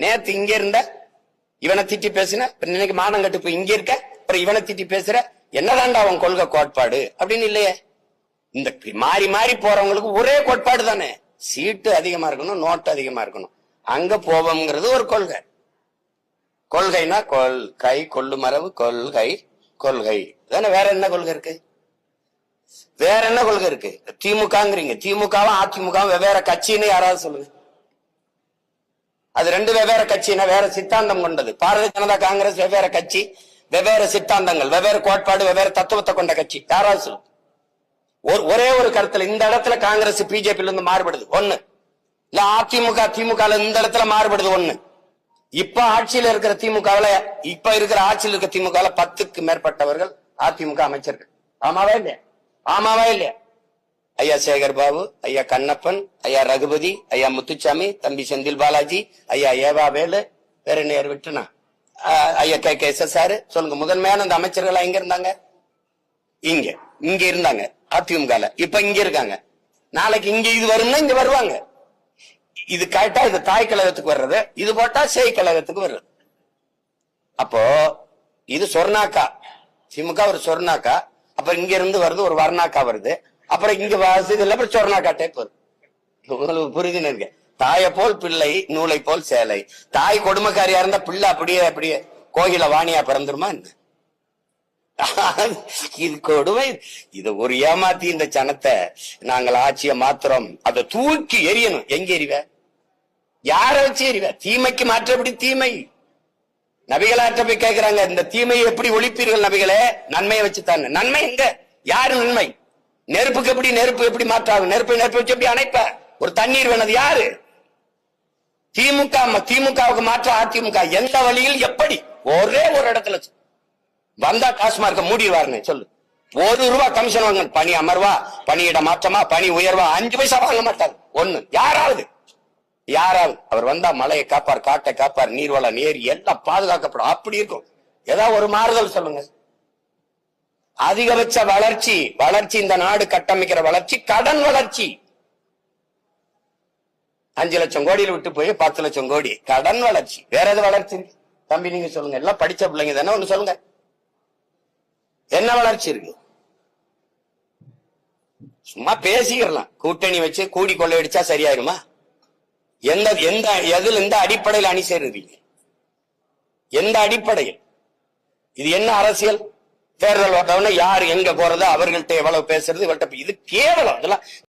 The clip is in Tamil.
நேத்து இங்க இருந்த இவனை திட்டி பேசுன, இன்னைக்கு மானம் கட்டு போய் இங்க இருக்க, அப்புறம் இவனை திட்டி பேசுற, என்னதான்டா அவன் கொள்கை கோட்பாடு அப்படின்னு இல்லையே. இந்த மாறி மாறி போறவங்களுக்கு ஒரே கோட்பாடு தானே, சீட்டு அதிகமா இருக்கணும், நோட்டு அதிகமா இருக்கணும், அங்க போவோம்ங்கிறது ஒரு கொள்கை. கொள்கைனா கொள்கை, கொள்ளு மரபு, கொள்கை கொள்கை தானே. வேற என்ன கொள்கை இருக்கு? வேற என்ன கொள்கை இருக்கு? திமுகங்கிறீங்க, திமுகவும் அதிமுகவும் வெவ்வேறு கட்சின்னு யாராவது சொல்லுங்க. அது ரெண்டு வெவ்வேறு கட்சினா வேற சித்தாந்தம் கொண்டது. பாரதிய ஜனதா காங்கிரஸ் வெவ்வேறு கட்சி, வெவ்வேறு சித்தாந்தங்கள், வெவ்வேறு கோட்பாடு, வெவ்வேறு தத்துவத்தை கொண்ட கட்சி. யாராவது சொல்லு. ஒரே ஒரு கருத்துல இந்த இடத்துல காங்கிரஸ் பிஜேபியில இருந்து மாறுபடுது ஒண்ணு, இல்ல அதிமுக திமுக இந்த இடத்துல மாறுபடுது ஒண்ணு. இப்ப ஆட்சியில இருக்கிற திமுகவுல, இப்ப இருக்கிற ஆட்சியில் இருக்கிற திமுகவுல 10க்கு மேற்பட்டவர்கள் அதிமுக அமைச்சர்கள். ஆமாவா இல்லையா? ஆமாவா இல்லையா? ஐயா சேகர் பாபு, ஐயா கண்ணப்பன், ஐயா ரகுபதி, ஐயா முத்துச்சாமி, தம்பி செந்தில் பாலாஜி, ஐயா ஏவா வேலு, வேற நேர் விட்டுனா ஐயா KKSSR. சொல்லுங்க, முதன்மையான அந்த அமைச்சர்கள் எங்க இருந்தாங்க? இங்க இருந்தாங்க அதிமுக. இப்ப இங்க இருக்காங்க. நாளைக்கு இங்க இது வரும்னா இங்க வருவாங்க. இது கேட்டா இது தாய் கழகத்துக்கு வர்றது, இது போட்டா சேய் கழகத்துக்கு வர்றது. அப்போ இது சொர்ணாக்கா, திமுக ஒரு சொர்ணாக்கா, அப்புறம் இங்க இருந்து வருது ஒரு வர்ணாக்கா வருது, அப்புறம் இங்க வாசல் அப்புறம் சொர்ணாக்கா டைப் வருது. உங்களுக்கு புரிதுன்னு இருக்கு. தாயை போல் பிள்ளை, நூலை போல் சேலை. தாய் கொடுமைக்காரியா இருந்தா பிள்ளை அப்படியே கோகில வாணியா பிறந்துருமா என்ன? இது கொடுமை. இத ஒரு ஏமாத்தி இந்த ஜனத்தை நாங்கள் ஆட்சியை மாத்திரம், அதை தூக்கி எரியணும். எங்க எறிவ? யார வச்சு எறிவ? தீமைக்கு மாற்றப்படி தீமை. நபிகளாற்ற போய் கேட்கிறாங்க, இந்த தீமையை எப்படி ஒழிப்பீர்கள் நபிகளே? நன்மையை வச்சுத்தாங்க. நன்மை எங்க? யாரு நன்மை? நெருப்புக்கு எப்படி நெருப்பு எப்படி மாற்றாகும்? நெருப்பை வச்சு எப்படி அணைப்ப? ஒரு தண்ணீர் வேணது யாரு? திமுகவுக்கு மாற்ற அதிமுக எந்த வழியில் எப்படி? ஒரே ஒரு இடத்துல வந்தா டாஸ்மார்க்க மூடிடுவாருன்னு சொல்லு. ₹1 கமிஷன் வாங்க. பணி அமர்வா, பணியிட மாற்றமா, பணி உயர்வா, 5 பைசா வாங்க மாட்டார். ஒண்ணு யாராவது அவர் வந்தா மலையை காப்பார், காட்டை காப்பார், நீர்வளம் ஏரி எல்லாம் பாதுகாக்கப்படும். அப்படி இருக்கும். ஏதாவது ஒரு மாறுதல் சொல்லுங்க. அதிகபட்ச வளர்ச்சி இந்த நாடு கட்டமைக்கிற வளர்ச்சி கடன் வளர்ச்சி. 5 லட்சம் கோடியில் விட்டு போய் 10 லட்சம் கோடி கடன் வளர்ச்சி. வேற எது வளர்ச்சி தம்பி? நீங்க சொல்லுங்க. எல்லாம் படிச்ச பிள்ளைங்க தானே, ஒண்ணு சொல்லுங்க. என்ன வளர்ச்சி இருக்கு? சும்மா பேசிக்கிறலாம். கூட்டணி வச்சு கூடி கொள்ளையடிச்சா சரியாயிருமா? எந்த அடிப்படையில் அணி சேருவீங்க? எந்த அடிப்படையில்? இது என்ன அரசியல்? தேர்தல் ஓட்டவன யார் எங்க போறது, அவர்கள்ட்ட எவ்வளவு பேசுறது, இது கேவலம். இதெல்லாம்